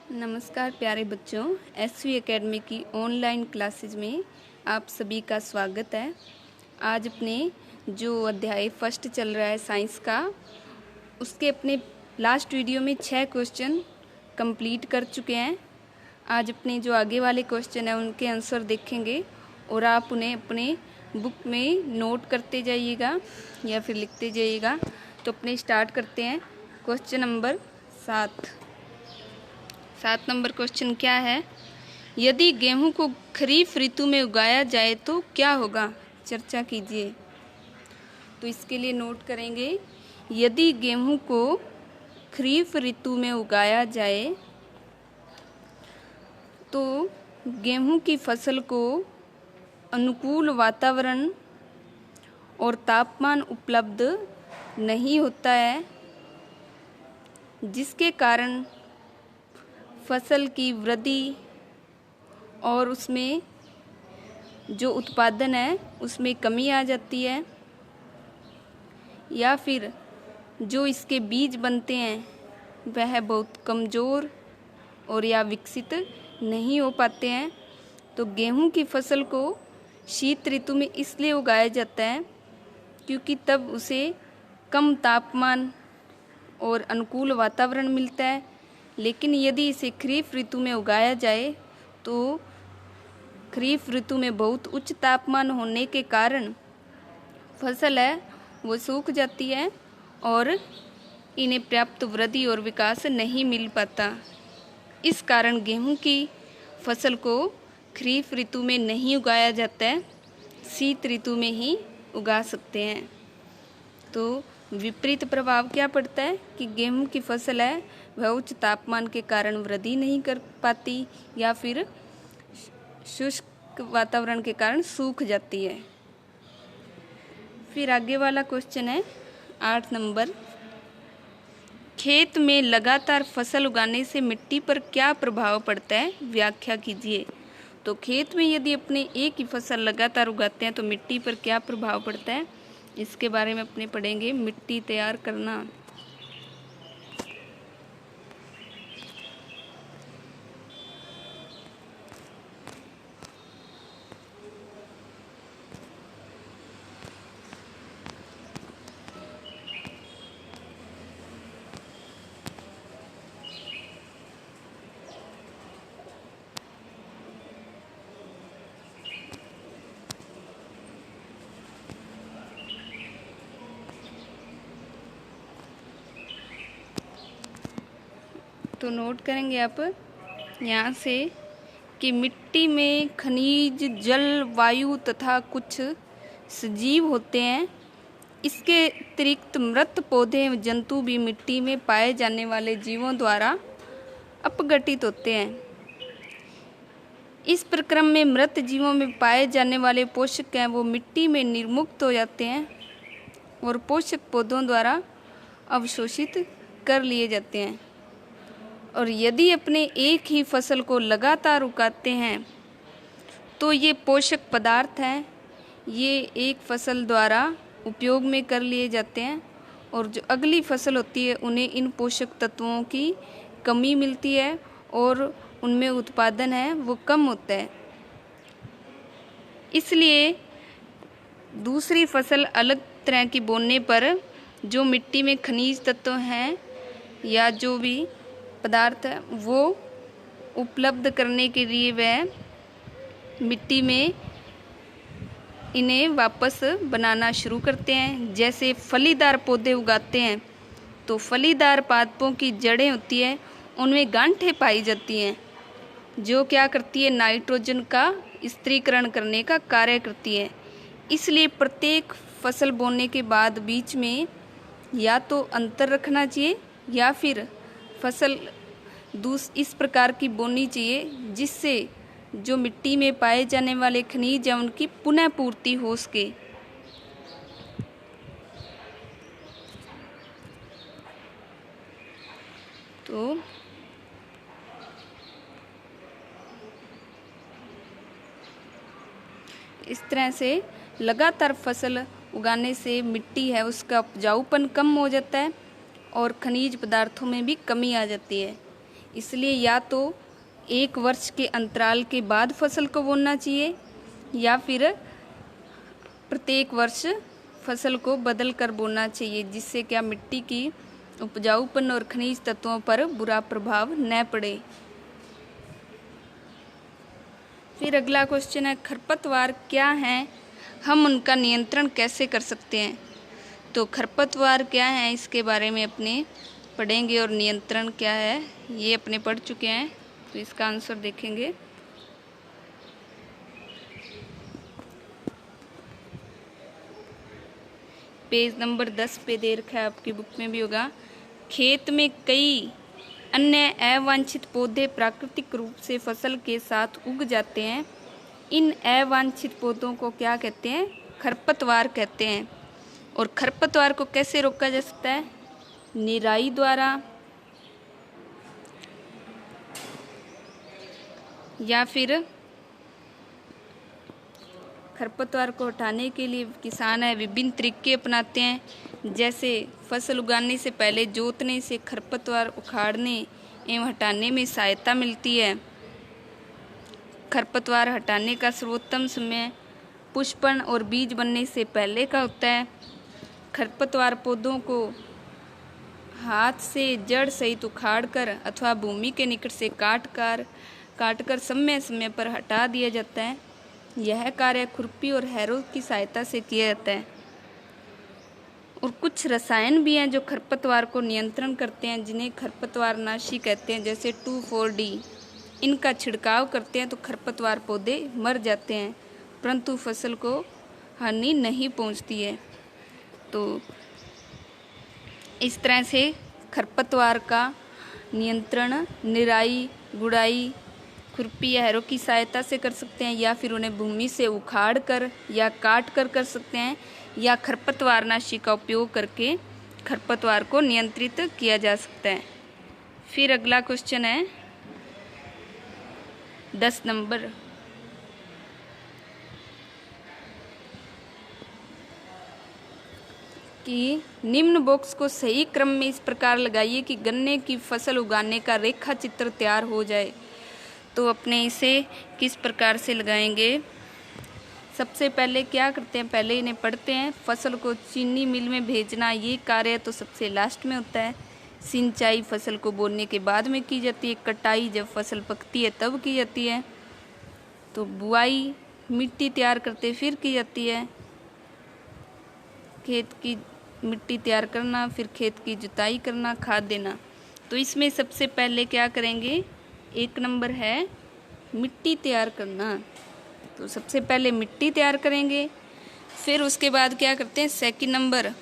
नमस्कार प्यारे बच्चों, एसवी एकेडमी की ऑनलाइन क्लासेज में आप सभी का स्वागत है। आज अपने जो अध्याय फर्स्ट चल रहा है साइंस का, उसके अपने लास्ट वीडियो में 6 क्वेश्चन कंप्लीट कर चुके हैं। आज अपने जो आगे वाले क्वेश्चन हैं उनके आंसर देखेंगे और आप उन्हें अपने बुक में नोट करते जाइएगा या फिर लिखते जाइएगा। तो अपने स्टार्ट करते हैं। क्वेश्चन नंबर 7 नंबर क्वेश्चन क्या है? यदि गेहूं को खरीफ ऋतु में उगाया जाए तो क्या होगा? चर्चा कीजिए। तो इसके लिए नोट करेंगे, यदि गेहूं को खरीफ ऋतु में उगाया जाए तो गेहूं की फसल को अनुकूल वातावरण और तापमान उपलब्ध नहीं होता है, जिसके कारण फसल की वृद्धि और उसमें जो उत्पादन है उसमें कमी आ जाती है, या फिर जो इसके बीज बनते हैं वह बहुत कमज़ोर और या विकसित नहीं हो पाते हैं। तो गेहूं की फसल को शीत ऋतु में इसलिए उगाया जाता है क्योंकि तब उसे कम तापमान और अनुकूल वातावरण मिलता है। लेकिन यदि इसे खरीफ ऋतु में उगाया जाए तो खरीफ ऋतु में बहुत उच्च तापमान होने के कारण फसल है वो सूख जाती है और इन्हें पर्याप्त वृद्धि और विकास नहीं मिल पाता। इस कारण गेहूं की फसल को खरीफ ऋतु में नहीं उगाया जाता है, शीत ऋतु में ही उगा सकते हैं। तो विपरीत प्रभाव क्या पड़ता है कि गेहूं की फसल है वह उच्च तापमान के कारण वृद्धि नहीं कर पाती या फिर शुष्क वातावरण के कारण सूख जाती है। फिर आगे वाला क्वेश्चन है 8 नंबर, खेत में लगातार फसल उगाने से मिट्टी पर क्या प्रभाव पड़ता है? व्याख्या कीजिए। तो खेत में यदि अपने एक ही फसल लगातार उगाते हैं तो मिट्टी पर क्या प्रभाव पड़ता है, इसके बारे में अपने पढ़ेंगे। मिट्टी तैयार करना। तो नोट करेंगे आप यहाँ से कि मिट्टी में खनिज, जल, वायु तथा कुछ सजीव होते हैं। इसके अतिरिक्त मृत पौधे एवं जंतु भी मिट्टी में पाए जाने वाले जीवों द्वारा अपघटित होते हैं। इस प्रक्रम में मृत जीवों में पाए जाने वाले पोषक हैं वो मिट्टी में निर्मुक्त हो जाते हैं और पोषक पौधों द्वारा अवशोषित कर लिए जाते हैं। और यदि अपने एक ही फसल को लगातार उगाते हैं तो ये पोषक पदार्थ हैं, ये एक फसल द्वारा उपयोग में कर लिए जाते हैं और जो अगली फसल होती है उन्हें इन पोषक तत्वों की कमी मिलती है और उनमें उत्पादन है वो कम होता है। इसलिए दूसरी फसल अलग तरह की बोने पर जो मिट्टी में खनिज तत्व हैं या जो भी पदार्थ है वो उपलब्ध करने के लिए वह मिट्टी में इन्हें वापस बनाना शुरू करते हैं। जैसे फलीदार पौधे उगाते हैं तो फलीदार पादपों की जड़ें होती है उनमें गांठें पाई जाती हैं जो क्या करती है, नाइट्रोजन का स्थिरीकरण करने का कार्य करती है। इसलिए प्रत्येक फसल बोने के बाद बीच में या तो अंतर रखना चाहिए या फिर फसल इस प्रकार की बोनी चाहिए जिससे जो मिट्टी में पाए जाने वाले खनिज या उनकी पुनः पूर्ति हो सके। तो इस तरह से लगातार फसल उगाने से मिट्टी है उसका उपजाऊपन कम हो जाता है और खनिज पदार्थों में भी कमी आ जाती है। इसलिए या तो 1 वर्ष के अंतराल के बाद फसल को बोना चाहिए या फिर प्रत्येक वर्ष फसल को बदल कर बोना चाहिए, जिससे क्या मिट्टी की उपजाऊपन और खनिज तत्वों पर बुरा प्रभाव न पड़े। फिर अगला क्वेश्चन है, खरपतवार क्या हैं, हम उनका नियंत्रण कैसे कर सकते हैं। तो खरपतवार क्या है इसके बारे में अपने पढ़ेंगे और नियंत्रण क्या है ये अपने पढ़ चुके हैं। तो इसका आंसर देखेंगे। पेज नंबर 10 पे दे रखा है, आपकी बुक में भी होगा। खेत में कई अन्य अवांछित पौधे प्राकृतिक रूप से फसल के साथ उग जाते हैं। इन अवांछित पौधों को क्या कहते हैं, खरपतवार कहते हैं। और खरपतवार को कैसे रोका जा सकता है, निराई द्वारा या फिर खरपतवार को हटाने के लिए किसान है विभिन्न तरीके अपनाते हैं। जैसे फसल उगाने से पहले जोतने से खरपतवार उखाड़ने एवं हटाने में सहायता मिलती है। खरपतवार हटाने का सर्वोत्तम समय पुष्पन और बीज बनने से पहले का होता है। खरपतवार पौधों को हाथ से जड़ सहित उखाड़कर अथवा भूमि के निकट से काटकर समय समय पर हटा दिया जाता है। यह कार्य खुरपी और हैरो की सहायता से किया जाता है। और कुछ रसायन भी हैं जो खरपतवार को नियंत्रण करते हैं, जिन्हें खरपतवारनाशी कहते हैं, जैसे 2,4-D। इनका छिड़काव करते हैं तो खरपतवार पौधे मर जाते हैं, परंतु फसल को हानि नहीं पहुंचती है। तो इस तरह से खरपतवार का नियंत्रण निराई, गुड़ाई, खुरपी या हैरो की सहायता से कर सकते हैं, या फिर उन्हें भूमि से उखाड़ कर या काट कर सकते हैं, या खरपतवारनाशी का उपयोग करके खरपतवार को नियंत्रित किया जा सकता है। फिर अगला क्वेश्चन है 10 नंबर, कि निम्न बॉक्स को सही क्रम में इस प्रकार लगाइए कि गन्ने की फसल उगाने का रेखा चित्र तैयार हो जाए। तो अपने इसे किस प्रकार से लगाएंगे। सबसे पहले क्या करते हैं, पहले इन्हें पढ़ते हैं। फसल को चीनी मिल में भेजना, ये कार्य तो सबसे लास्ट में होता है। सिंचाई फसल को बोने के बाद में की जाती है। कटाई जब फसल पकती है तब की जाती है। तो बुआई मिट्टी तैयार करते फिर की जाती है। खेत की मिट्टी तैयार करना, फिर खेत की जुताई करना, खाद देना। तो इसमें सबसे पहले क्या करेंगे, 1 नंबर है मिट्टी तैयार करना। तो सबसे पहले मिट्टी तैयार करेंगे। फिर उसके बाद क्या करते हैं, 2 नंबर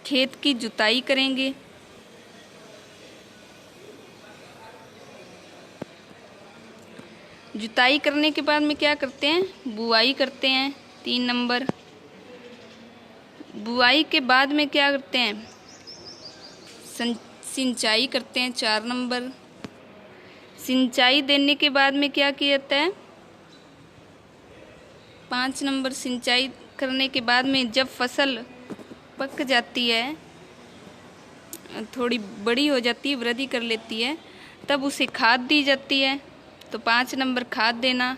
खेत की जुताई करेंगे। जुताई करने के बाद में क्या करते हैं, बुआई करते हैं। 3 नंबर बुआई के बाद में क्या करते हैं, सिंचाई करते हैं। 4 नंबर सिंचाई देने के बाद में क्या किया जाता है, 5 नंबर सिंचाई करने के बाद में जब फसल पक जाती है, थोड़ी बड़ी हो जाती है, वृद्धि कर लेती है, तब उसे खाद दी जाती है। तो 5 नंबर खाद देना।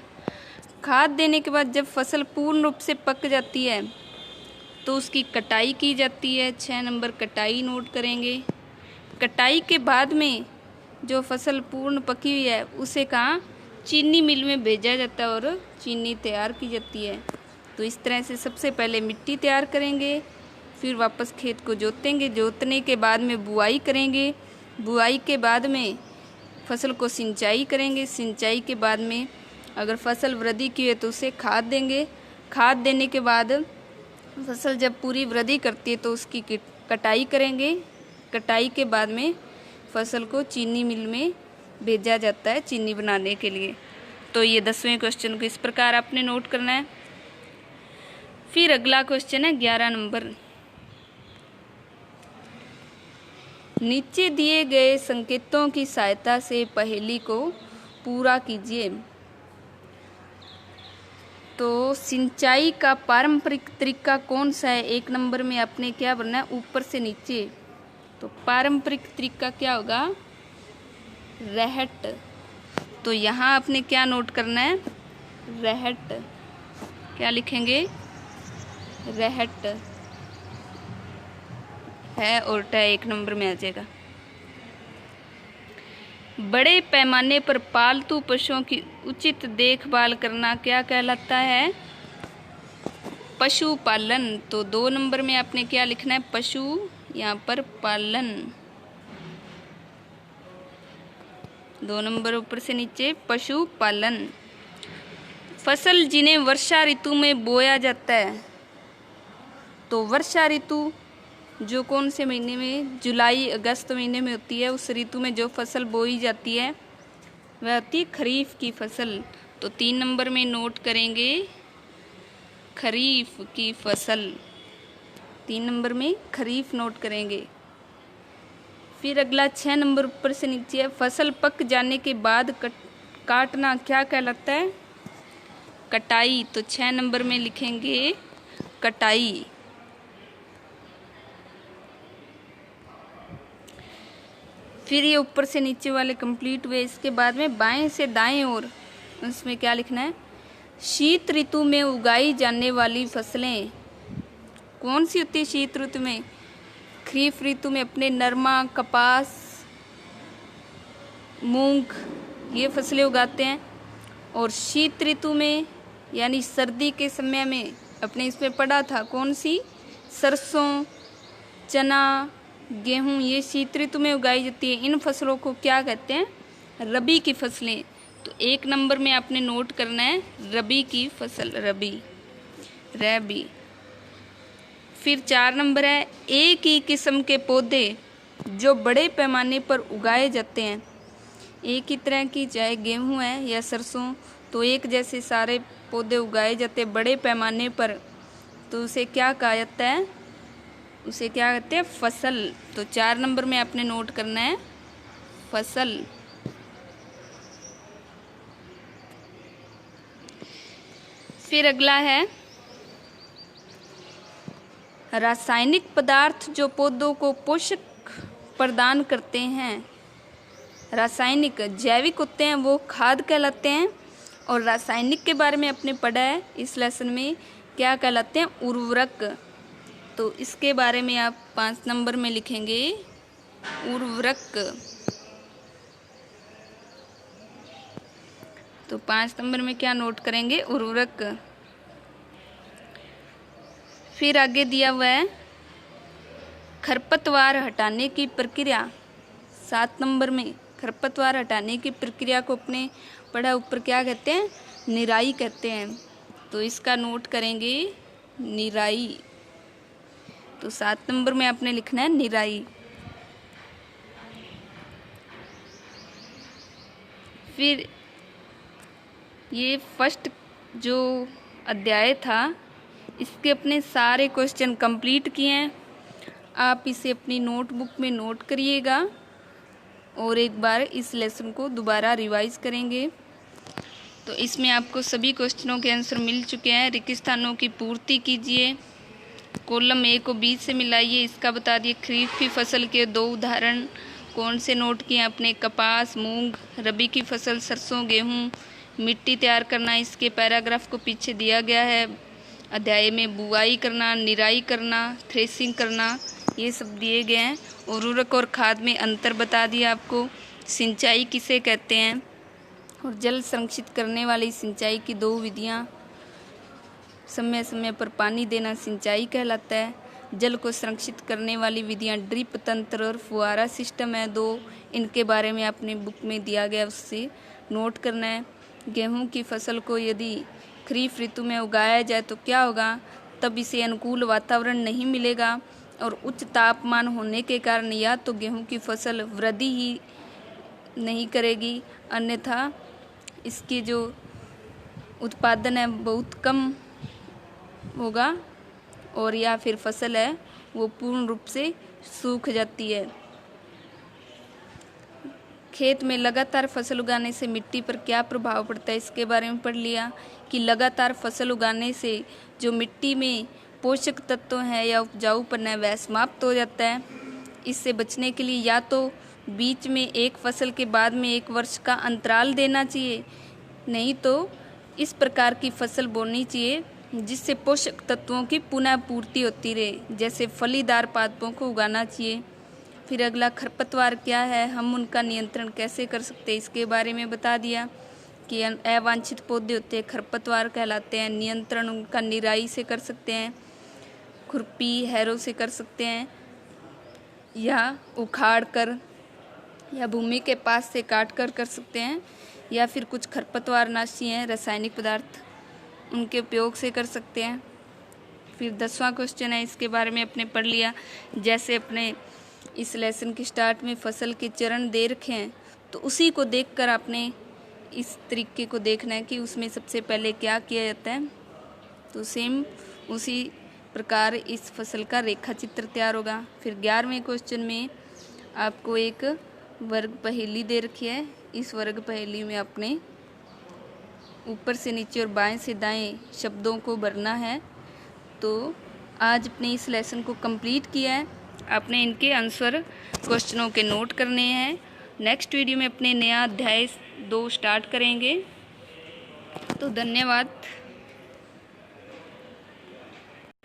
खाद देने के बाद जब फसल पूर्ण रूप से पक जाती है तो उसकी कटाई की जाती है। 6 नंबर कटाई नोट करेंगे। कटाई के बाद में जो फसल पूर्ण पकी हुई है उसे कहाँ, चीनी मिल में भेजा जाता है और चीनी तैयार की जाती है। तो इस तरह से सबसे पहले मिट्टी तैयार करेंगे, फिर वापस खेत को जोतेंगे। जोतने के बाद में बुआई करेंगे। बुआई के बाद में फसल को सिंचाई करेंगे। सिंचाई के बाद में अगर फसल वृद्धि की है तो उसे खाद देंगे। खाद देने के बाद फसल जब पूरी वृद्धि करती है तो उसकी कटाई करेंगे। कटाई के बाद में फसल को चीनी मिल में भेजा जाता है चीनी बनाने के लिए। तो ये 10वें क्वेश्चन को इस प्रकार आपने नोट करना है। फिर अगला क्वेश्चन है 11 नंबर, नीचे दिए गए संकेतों की सहायता से पहेली को पूरा कीजिए। तो सिंचाई का पारंपरिक तरीका कौन सा है, 1 नंबर में आपने क्या बनना है, ऊपर से नीचे। तो पारंपरिक तरीका क्या होगा, रहट। तो यहाँ आपने क्या नोट करना है, रहट। क्या लिखेंगे, रहट है और ट 1 नंबर में आ जाएगा। बड़े पैमाने पर पालतू पशुओं की उचित देखभाल करना क्या कहलाता है, पशुपालन। तो 2 नंबर में आपने क्या लिखना है, पशु, यहाँ पर पालन। 2 नंबर ऊपर से नीचे, पशुपालन। फसल जिन्हें वर्षा ऋतु में बोया जाता है, तो वर्षा ऋतु जो कौन से महीने में, जुलाई अगस्त महीने में होती है, उस ऋतु में जो फसल बोई जाती है वह होती है खरीफ की फसल। तो 3 नंबर में नोट करेंगे खरीफ की फसल। 3 नंबर में खरीफ नोट करेंगे। फिर अगला 6 नंबर ऊपर से नीचे है, फसल पक जाने के बाद काटना क्या कहलाता है, कटाई। तो 6 नंबर में लिखेंगे कटाई। फिर ये ऊपर से नीचे वाले कंप्लीट हुए। इसके बाद में बाएं से दाएं ओर उसमें क्या लिखना है, शीत ऋतु में उगाई जाने वाली फसलें कौन सी होती है शीत ऋतु में, खरीफ ऋतु में अपने नरमा, कपास, मूंग, ये फसलें उगाते हैं। और शीत ऋतु में यानी सर्दी के समय में अपने इसमें पढ़ा था कौन सी, सरसों, चना, गेहूं, ये शीत ऋतु में उगाई जाती है। इन फसलों को क्या कहते हैं, रबी की फसलें। तो 1 नंबर में आपने नोट करना है रबी की फसल, रबी। फिर 4 नंबर है, एक ही किस्म के पौधे जो बड़े पैमाने पर उगाए जाते हैं। एक ही तरह की, चाहे गेहूं है या सरसों, तो एक जैसे सारे पौधे उगाए जाते हैं बड़े पैमाने पर, तो उसे क्या कहा जाता है, उसे क्या कहते हैं, फसल। तो 4 नंबर में आपने नोट करना है फसल। फिर अगला है, रासायनिक पदार्थ जो पौधों को पोषक प्रदान करते हैं। रासायनिक, जैविक होते हैं वो खाद कहलाते हैं, और रासायनिक के बारे में आपने पढ़ा है इस लेसन में, क्या कहलाते हैं, उर्वरक। तो इसके बारे में आप 5 नंबर में लिखेंगे उर्वरक। तो 5 नंबर में क्या नोट करेंगे, उर्वरक। फिर आगे दिया हुआ है खरपतवार हटाने की प्रक्रिया। 7 नंबर में खरपतवार हटाने की प्रक्रिया को अपने पढ़ा, ऊपर क्या कहते हैं, निराई कहते हैं। तो इसका नोट करेंगे निराई। तो 7 नंबर में आपने लिखना है निराई। फिर ये फर्स्ट जो अध्याय था इसके अपने सारे क्वेश्चन कंप्लीट किए हैं। आप इसे अपनी नोटबुक में नोट करिएगा और एक बार इस लेसन को दोबारा रिवाइज करेंगे। तो इसमें आपको सभी क्वेश्चनों के आंसर मिल चुके हैं। रिक्त स्थानों की पूर्ति कीजिए, कॉलम ए को बी से मिलाइए, इसका बता दिए। खरीफ की फसल के 2 उदाहरण कौन से नोट किए आपने, कपास, मूंग। रबी की फसल सरसों, गेहूं। मिट्टी तैयार करना, इसके पैराग्राफ को पीछे दिया गया है अध्याय में। बुआई करना, निराई करना, थ्रेसिंग करना, ये सब दिए गए हैं। उर्वरक और खाद में अंतर बता दिया आपको। सिंचाई किसे कहते हैं, और जल संरक्षित करने वाली सिंचाई की 2 विधियाँ। समय समय पर पानी देना सिंचाई कहलाता है। जल को संरक्षित करने वाली विधियाँ ड्रिप तंत्र और फुहारा सिस्टम है 2। इनके बारे में अपने बुक में दिया गया, उससे नोट करना है। गेहूं की फसल को यदि खरीफ ऋतु में उगाया जाए तो क्या होगा, तब इसे अनुकूल वातावरण नहीं मिलेगा और उच्च तापमान होने के कारण या तो गेहूं की फसल वृद्धि ही नहीं करेगी, अन्यथा इसकी जो उत्पादन है बहुत कम होगा, और या फिर फसल है वो पूर्ण रूप से सूख जाती है। खेत में लगातार फसल उगाने से मिट्टी पर क्या प्रभाव पड़ता है, इसके बारे में पढ़ लिया कि लगातार फसल उगाने से जो मिट्टी में पोषक तत्व हैं या उपजाऊपन है वह समाप्त हो जाता है। इससे बचने के लिए या तो बीच में एक फसल के बाद में 1 वर्ष का अंतराल देना चाहिए, नहीं तो इस प्रकार की फसल बोनी चाहिए जिससे पोषक तत्वों की पुनः पूर्ति होती रहे, जैसे फलीदार पादपों को उगाना चाहिए। फिर अगला खरपतवार क्या है, हम उनका नियंत्रण कैसे कर सकते हैं, इसके बारे में बता दिया कि अवांछित पौधे होते हैं खरपतवार कहलाते हैं। नियंत्रण उनका निराई से कर सकते हैं, खुरपी हैरो से कर सकते हैं, या उखाड़ कर या भूमि के पास से काट कर सकते हैं, या फिर कुछ खरपतवार नाशी हैं रासायनिक पदार्थ उनके उपयोग से कर सकते हैं। फिर 10वां क्वेश्चन है, इसके बारे में अपने पढ़ लिया। जैसे अपने इस लेसन के स्टार्ट में फसल के चरण दे रखे हैं, तो उसी को देखकर आपने इस तरीके को देखना है कि उसमें सबसे पहले क्या किया जाता है। तो सेम उसी प्रकार इस फसल का रेखा चित्र तैयार होगा। फिर 11वें क्वेश्चन में आपको एक वर्ग पहेली दे रखी है। इस वर्ग पहेली में आपने ऊपर से नीचे और बाएं से दाएं शब्दों को भरना है। तो आज अपने इस लेसन को कंप्लीट किया है। आपने इनके आंसर क्वेश्चनों के नोट करने हैं। नेक्स्ट वीडियो में अपने नया अध्याय 2 स्टार्ट करेंगे। तो धन्यवाद।